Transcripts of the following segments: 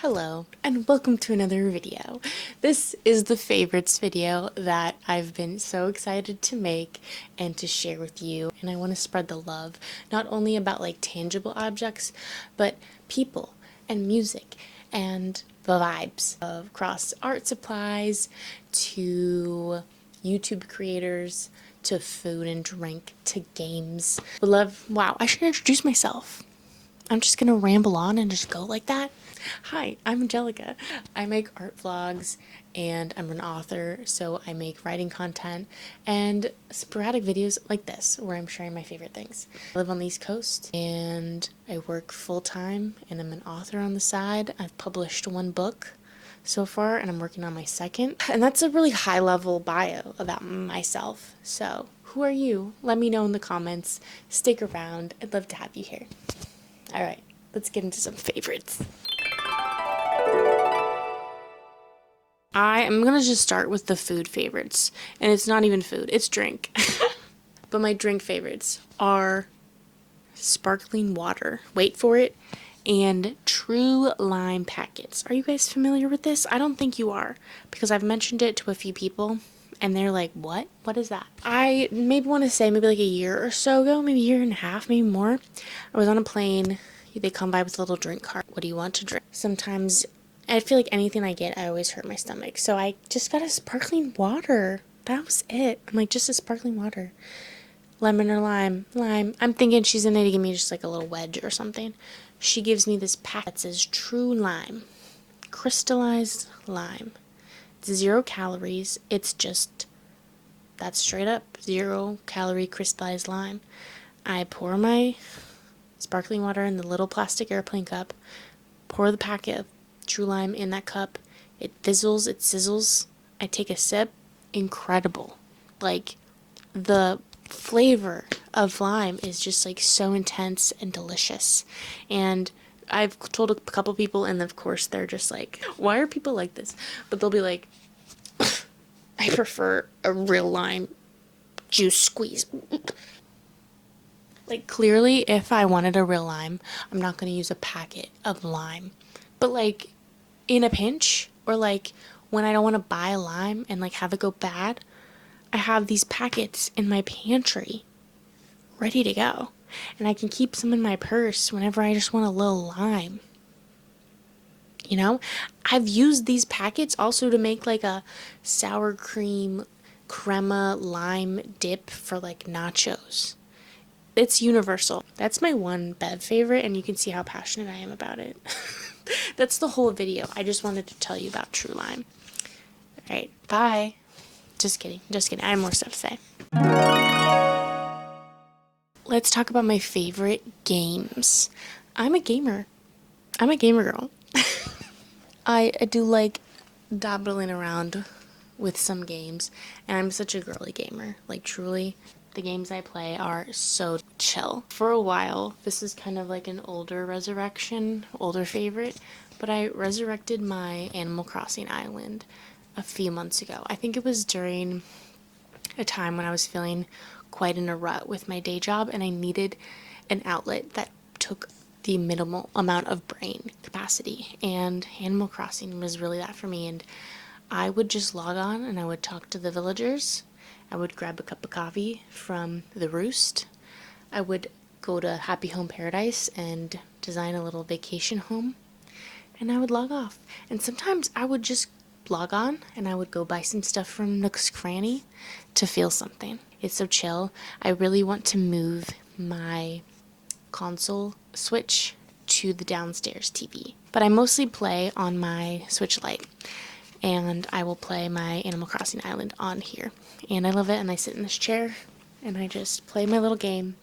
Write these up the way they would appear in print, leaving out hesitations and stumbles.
Hello and welcome to another video. This is the favorites video that I've been so excited to make and to share with you, and I want to spread the love not only about like tangible objects but people and music and the vibes of cross art supplies to YouTube creators to food and drink to games. Wow, I should introduce myself. I'm just gonna ramble on and just go like that. Hi, I'm Angelica. I make art vlogs and I'm an author, so I make writing content and sporadic videos like this where I'm sharing my favorite things. I live on the East Coast and I work full-time and I'm an author on the side. I've published one book so far and I'm working on my second. And that's a really high-level bio about myself. So who are you? Let me know in the comments. Stick around. I'd love to have you here. Alright, let's get into some favorites. I am gonna just start with the food favorites. And it's not even food, it's drink. But my drink favorites are sparkling water, wait for it, and True Lime packets. Are you guys familiar with this? I don't think you are, because I've mentioned it to a few people and they're like, what? What is that? I maybe want to say maybe like a year or so ago, maybe a year and a half, maybe more. I was on a plane. They come by with a little drink cart. What do you want to drink? Sometimes I feel like anything I get, I always hurt my stomach. So I just got a sparkling water. That was it. I'm like, just a sparkling water. Lemon or lime? Lime. I'm thinking she's gonna give me just like a little wedge or something. She gives me this pack that says True Lime. Crystallized lime. 0 calories. It's just, that's straight up 0 calorie crystallized lime. I pour my sparkling water in the little plastic airplane cup, pour the packet of True Lime in that cup. It fizzles, it sizzles. I take a sip. Incredible. Like, the flavor of lime is just like so intense and delicious. And I've told a couple people, and of course they're just like, why are people like this? But they'll be like, I prefer a real lime juice squeeze. Like, clearly, if I wanted a real lime, I'm not going to use a packet of lime. But, like, in a pinch, or, like, when I don't want to buy a lime and, like, have it go bad, I have these packets in my pantry ready to go. And I can keep some in my purse whenever I just want a little lime. You know? I've used these packets also to make, like, a sour cream crema lime dip for, like, nachos. It's universal. That's my one Bev favorite, and you can see how passionate I am about it. That's the whole video. I just wanted to tell you about True Lime. Alright, bye. Just kidding. Just kidding. I have more stuff to say. Let's talk about my favorite games. I'm a gamer. I'm a gamer girl. I do like dabbling around with some games, and I'm such a girly gamer. Like, truly, the games I play are so chill. For a while, this is kind of like an older favorite, but I resurrected my Animal Crossing island a few months ago. I think it was during a time when I was feeling quite in a rut with my day job, and I needed an outlet that took the minimal amount of brain capacity, and Animal Crossing was really that for me. And I would just log on and I would talk to the villagers. I would grab a cup of coffee from the Roost. I would go to Happy Home Paradise and design a little vacation home, and I would log off. And sometimes I would just log on and I would go buy some stuff from Nook's Cranny to feel something. It's so chill. I really want to move my console Switch to the downstairs TV, but I mostly play on my Switch Lite, and I will play my Animal Crossing island on here, and I love it. And I sit in this chair and I just play my little game,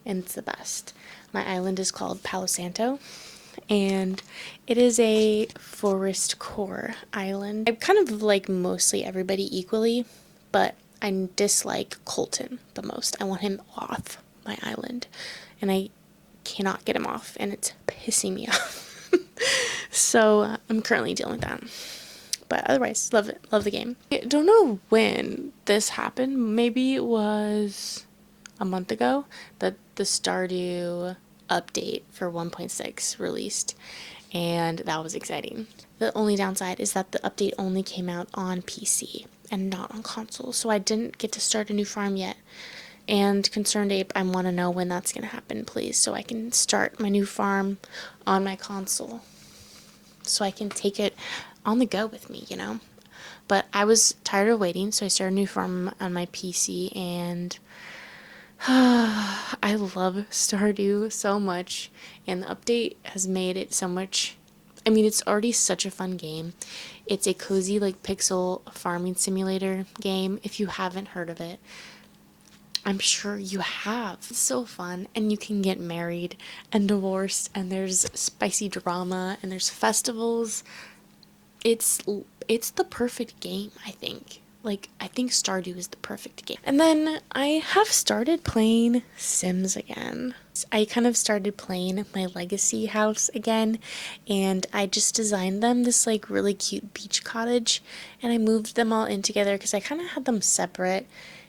and it's the best. My island is called Palo Santo, and it is a forest core island. I kind of like mostly everybody equally, but I dislike Colton the most. I want him off my island, and I cannot get him off, and it's pissing me off. So I'm currently dealing with that. But otherwise, love it. Love the game. I don't know when this happened. Maybe it was a month ago that the Stardew update for 1.6 released. and that was exciting. The only downside is that the update only came out on PC and not on console, so I didn't get to start a new farm yet. And Concerned Ape, I want to know when that's going to happen, please, so I can start my new farm on my console, so I can take it on the go with me, you know? But I was tired of waiting, so I started a new farm on my PC, and I love Stardew so much, and the update has made it so much. I mean, it's already such a fun game. It's a cozy, like, pixel farming simulator game, if you haven't heard of it. I'm sure you have. It's so fun, and you can get married and divorced, and there's spicy drama, and there's festivals. It's the perfect game, I think. Like, I think Stardew is the perfect game. And then I have started playing Sims again. I kind of started playing my legacy house again, and I just designed them this like really cute beach cottage, and I moved them all in together because I kind of had them separate,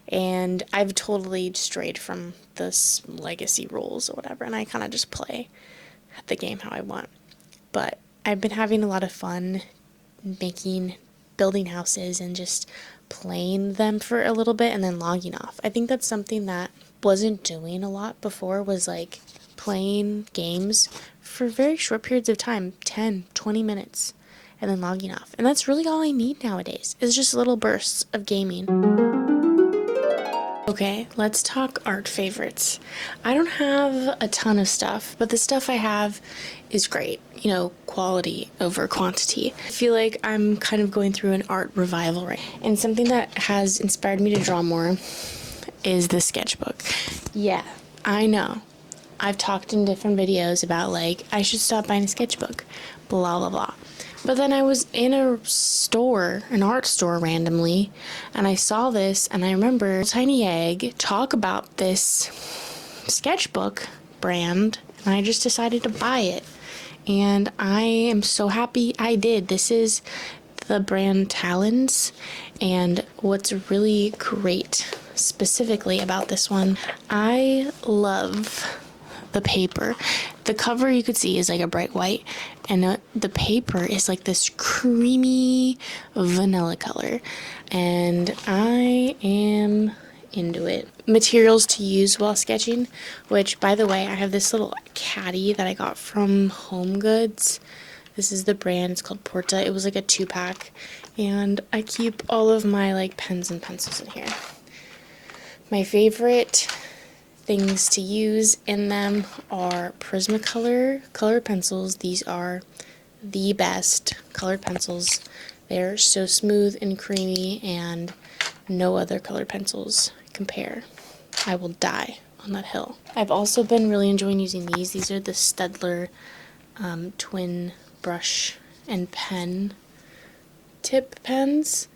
and I've totally strayed from this legacy rules or whatever, and I kind of just play the game how I want. But I've been having a lot of fun building houses and just playing them for a little bit and then logging off. I think that's something that wasn't doing a lot before, was like playing games for very short periods of time, 10, 20 minutes, and then logging off. And that's really all I need nowadays, is just little bursts of gaming. Okay, let's talk art favorites. I don't have a ton of stuff, but the stuff I have is great. You know, quality over quantity. I feel like I'm kind of going through an art revival right now. And something that has inspired me to draw more is the sketchbook. Yeah, I know. I've talked in different videos about, like, I should stop buying a sketchbook, blah, blah, blah. But then I was in a store, an art store randomly, and I saw this, and I remember Tiny Egg talk about this sketchbook brand, and I just decided to buy it. And I am so happy I did. This is the brand Talens, and what's really great specifically about this one, I love the paper. The cover you could see is like a bright white, and the paper is like this creamy vanilla color, and I am into it. Materials to use while sketching, which, by the way, I have this little caddy that I got from Home Goods. This is the brand, it's called Porta. It was like a 2-pack, and I keep all of my like pens and pencils in here. My favorite things to use in them are Prismacolor colored pencils. These are the best colored pencils. They're so smooth and creamy, and no other colored pencils compare. I will die on that hill. I've also been really enjoying using these. These are the Steadtler twin brush and pen tip pens,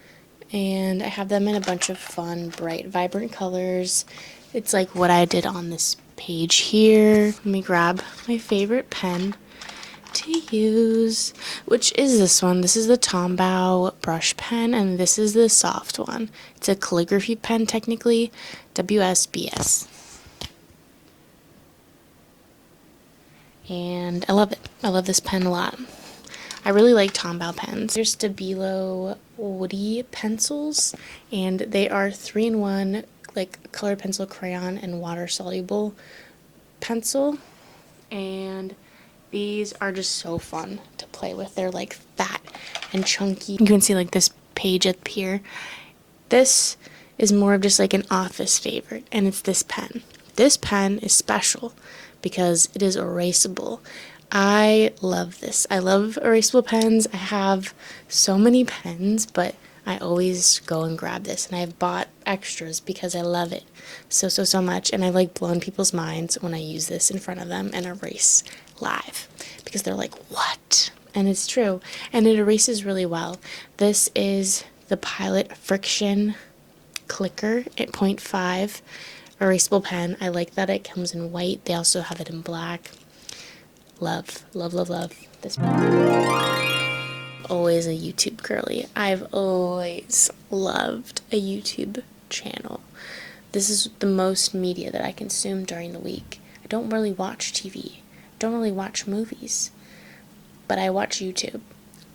and I have them in a bunch of fun, bright, vibrant colors. It's like what I did on this page here. Let me grab my favorite pen to use, which is this one. This is the Tombow brush pen, and this is the soft one. It's a calligraphy pen, technically, WSBS. And I love it. I love this pen a lot. I really like Tombow pens. There's Stabilo woody pencils, and they are 3-in-1, like colored pencil, crayon, and water soluble pencil, and these are just so fun to play with. They're like fat and chunky. You can see like this page up here. This is more of just like an office favorite, and it's this pen. This pen is special because it is erasable. I love this. I love erasable pens. I have so many pens, but I always go and grab this, and I've bought extras because I love it so much, and I like blowing people's minds when I use this in front of them and erase live, because they're like, what? And it's true, and it erases really well. This is the Pilot Frixion Clicker at 0.5 erasable pen. I like that it comes in white. They also have it in black. Love, love, love, love this pen. Always a YouTube girly. I've always loved a YouTube channel. This is the most media that I consume during the week. I don't really watch TV. Don't really watch movies. but I watch YouTube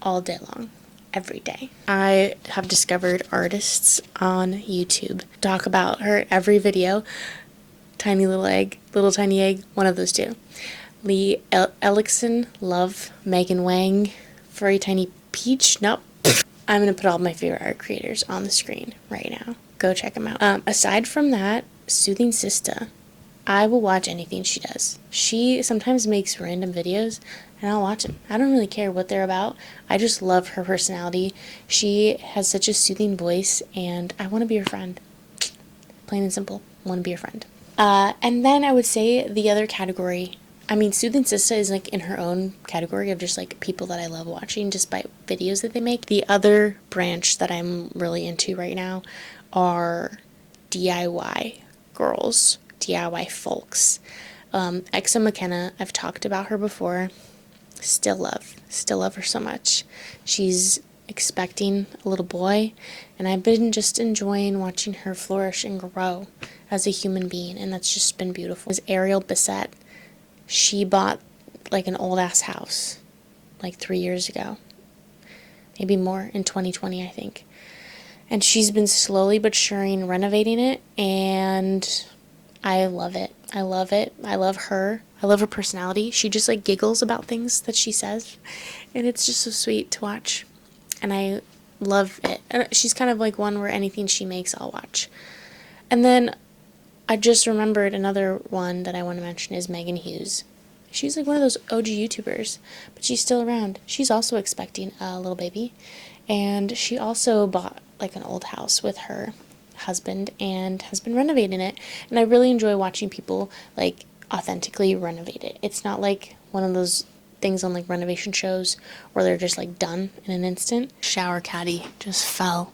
all day long, every day. I have discovered artists on YouTube talk about her every video. Tiny little egg, little tiny egg, one of those two. Lee Ellickson, Love, Megan Wang, Furry Tiny Peach, nope. I'm going to put all my favorite art creators on the screen right now. Go check them out. Aside from that, Soothing Sista, I will watch anything she does. She sometimes makes random videos and I'll watch them. I don't really care what they're about. I just love her personality. She has such a soothing voice and I want to be her friend. Plain and simple, want to be her friend. And then I would say the other category, I mean, Soothing Sista is like in her own category of just like people that I love watching just by videos that they make. The other branch that I'm really into right now are DIY girls, DIY folks. Xoxo McKenna, I've talked about her before. Still love her so much. She's expecting a little boy, and I've been just enjoying watching her flourish and grow as a human being, and that's just been beautiful. As Ariel Bissett, she bought like an old ass house like 3 years ago, maybe more, in 2020 I think, and she's been slowly but surely renovating it, and I love it. I love it. I love her. I love her personality. She just like giggles about things that she says, and it's just so sweet to watch, and I love it. And she's kind of like one where anything she makes I'll watch. And then I just remembered another one that I want to mention is Megan Hughes. She's like one of those OG YouTubers, but she's still around. She's also expecting a little baby, and she also bought like an old house with her husband and has been renovating it, and I really enjoy watching people like authentically renovate it. It's not like one of those things on like renovation shows where they're just like done in an instant. Shower caddy just fell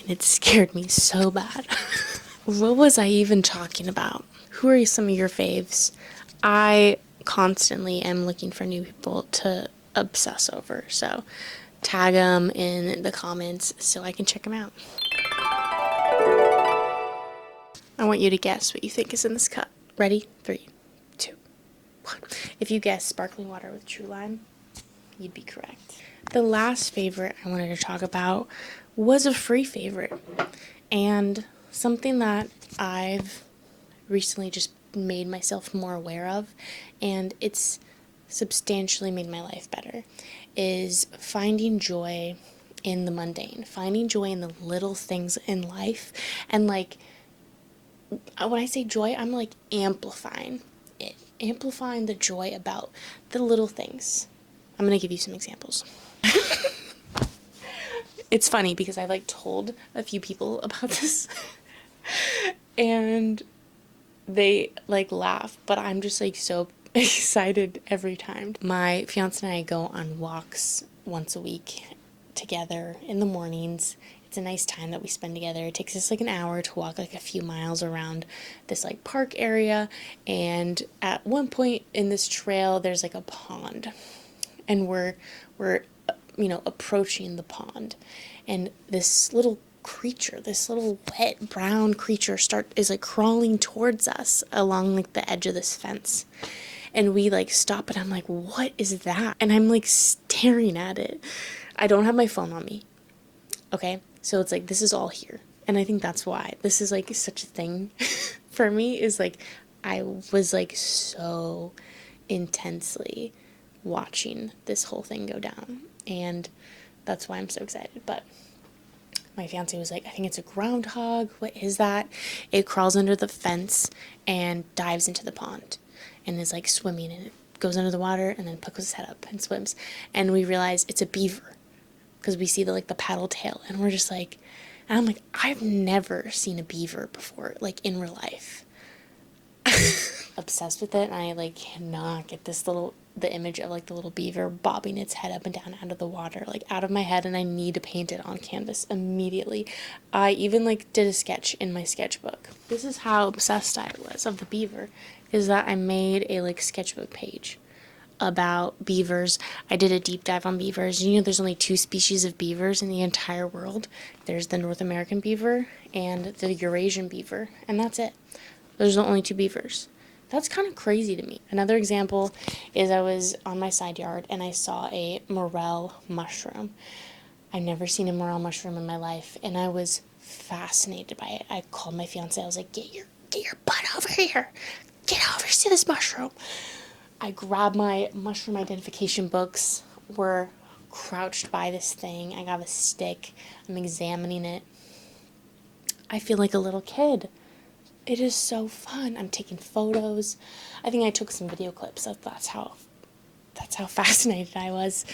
and it scared me so bad. What was I even talking about? Who are some of your faves? I constantly am looking for new people to obsess over, so tag them in the comments so I can check them out. I want you to guess what you think is in this cup. Ready? 3, 2, 1. If you guessed sparkling water with true lime, you'd be correct. The last favorite I wanted to talk about was a free favorite, and something that I've recently just made myself more aware of, and it's substantially made my life better, is finding joy in the mundane, finding joy in the little things in life. And like, when I say joy, I'm like amplifying it, amplifying the joy about the little things. I'm gonna give you some examples. It's funny because I've like told a few people about this and they like laugh, but I'm just like so excited every time. My fiance and I go on walks once a week together in the mornings. It's a nice time that we spend together. It takes us like an hour to walk like a few miles around this like park area, and at one point in this trail there's like a pond, and we're approaching the pond, and this little creature, this little wet brown creature is like crawling towards us along like the edge of this fence. And we like stop and I'm like, what is that? And I'm like staring at it. I don't have my phone on me. Okay? So it's like, this is all here. And I think that's why this is like such a thing for me, is like, I was like so intensely watching this whole thing go down. And that's why I'm so excited. But my fiance was like, I think it's a groundhog. What is that? It crawls under the fence and dives into the pond and is like swimming, and it goes under the water and then puts its head up and swims. And we realize it's a beaver because we see the paddle tail, and we're just like, and I'm like, I've never seen a beaver before, like in real life. Obsessed with it, and I like cannot get the image of like the little beaver bobbing its head up and down out of the water, like out of my head, and I need to paint it on canvas immediately. I even like did a sketch in my sketchbook. This is how obsessed I was of the beaver, is that I made a like sketchbook page about beavers. I did a deep dive on beavers. You know, there's only 2 species of beavers in the entire world. There's the North American beaver and the Eurasian beaver, and that's it. Those are the only 2 beavers. That's kind of crazy to me. Another example is I was on my side yard and I saw a morel mushroom. I've never seen a morel mushroom in my life, and I was fascinated by it. I called my fiance. I was like, get your butt over here. Get over, see this mushroom. I grabbed my mushroom identification books. We're crouched by this thing. I got a stick. I'm examining it. I feel like a little kid. It is so fun. I'm taking photos. I think I took some video clips. That's how fascinated I was.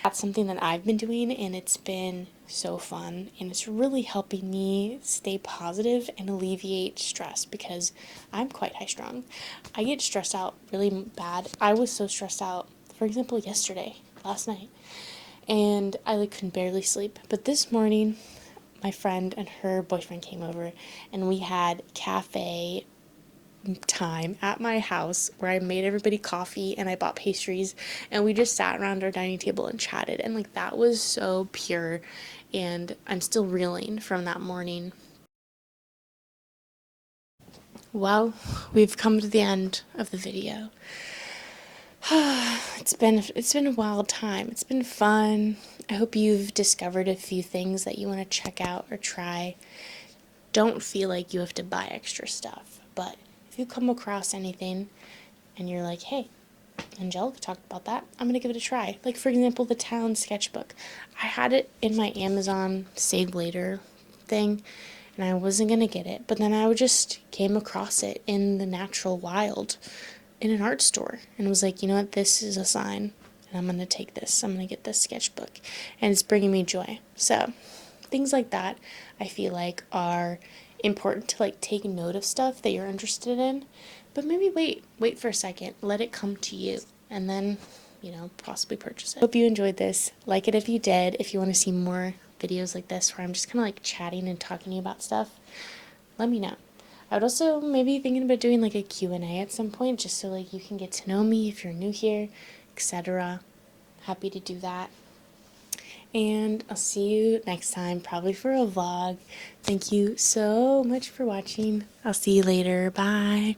That's something that I've been doing, and it's been so fun, and it's really helping me stay positive and alleviate stress because I'm quite high strung. I get stressed out really bad. I was so stressed out, for example, last night, and I could barely sleep. But this morning, my friend and her boyfriend came over, and we had cafe time at my house where I made everybody coffee and I bought pastries, and we just sat around our dining table and chatted, and that was so pure, and I'm still reeling from that morning. Well, we've come to the end of the video. It's been a wild time. It's been fun. I hope you've discovered a few things that you want to check out or try. Don't feel like you have to buy extra stuff, but if you come across anything and you're like, hey, Angelica talked about that, I'm gonna give it a try. Like, for example, the Talens Sketchbook. I had it in my Amazon Save Later thing, and I wasn't gonna get it, but then I just came across it in the natural wild in an art store and was like, you know what, this is a sign, and I'm gonna take this. I'm gonna get this sketchbook, and it's bringing me joy. So things like that I feel like are important to take note of stuff that you're interested in, but maybe wait for a second, let it come to you, and then possibly purchase it. Hope you enjoyed this. Like it if you did. If you want to see more videos like this where I'm just kind of chatting and talking to you about stuff, let me know. I would also maybe thinking about doing a Q&A at some point, just so you can get to know me if you're new here, etc. Happy to do that. And I'll see you next time, probably for a vlog. Thank you so much for watching. I'll see you later. Bye.